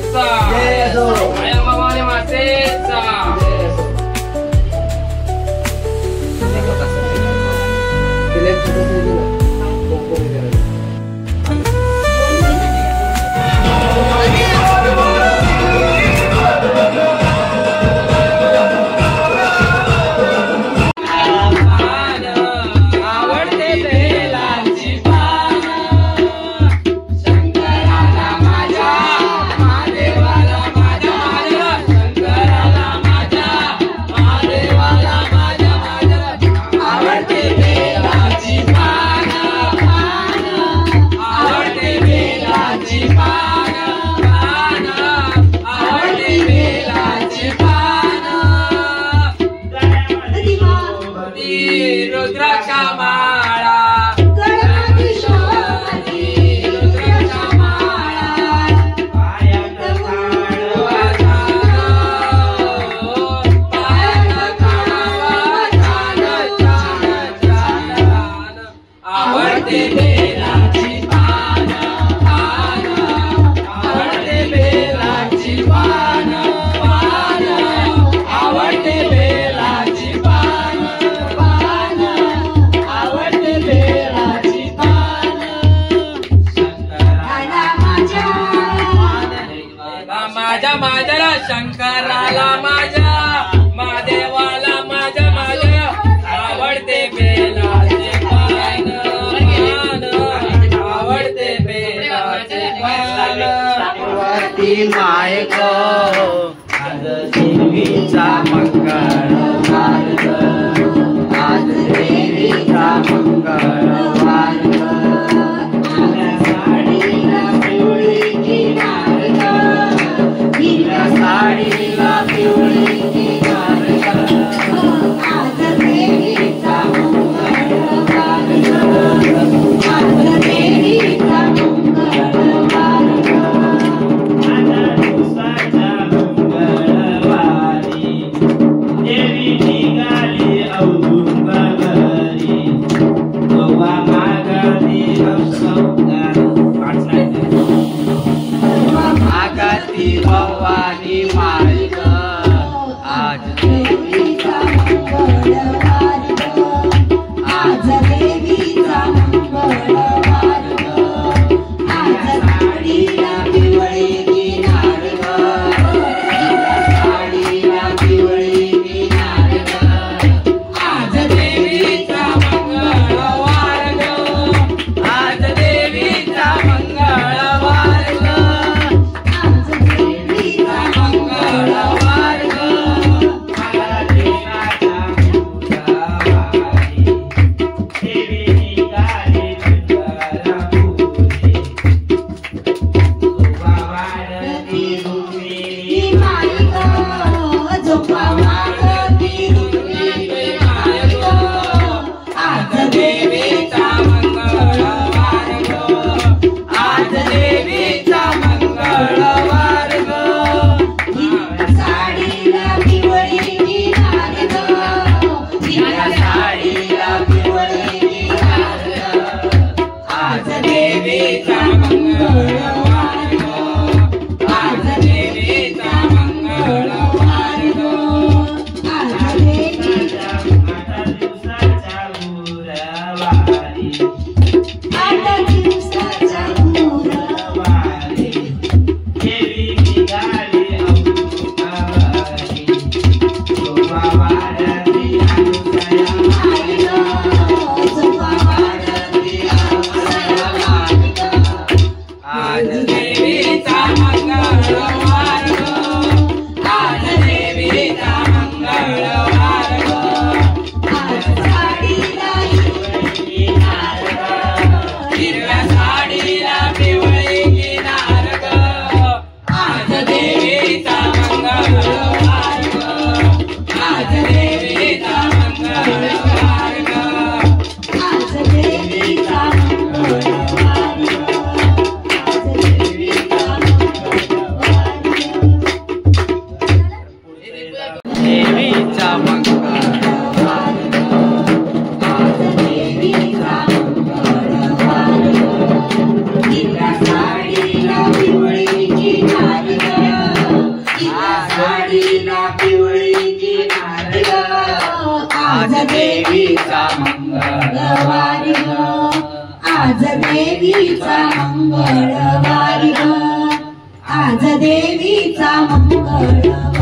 मातेचा आया भवानी मातेचा माझ्या शंकराला माझ्या महादेवाला माझ्या माझ्या आवडते बेलाचे पान आवडते बेलाचे पान वरती माय गो आज देवीचा मंगळवार आज देवीचा मंगळवार साडीला पिवळी किनार आज देवीचा मंगळवार आज देवीचा मंगळवार आता दिवसाच्या मंगळवारी देवी निघाली औदुंबा घरी गोवा मागाती मागाती भवानी माय आज देवीचा मंगळवार आज देवीचा मंगळवार आज साडीला पिवळी किनार साडीला पिवळी किनार आज देवीचा मंगळवार आज देवीचा मंगळवार देवीचा मंगळवार ग, आज देवीचा मंगळवार।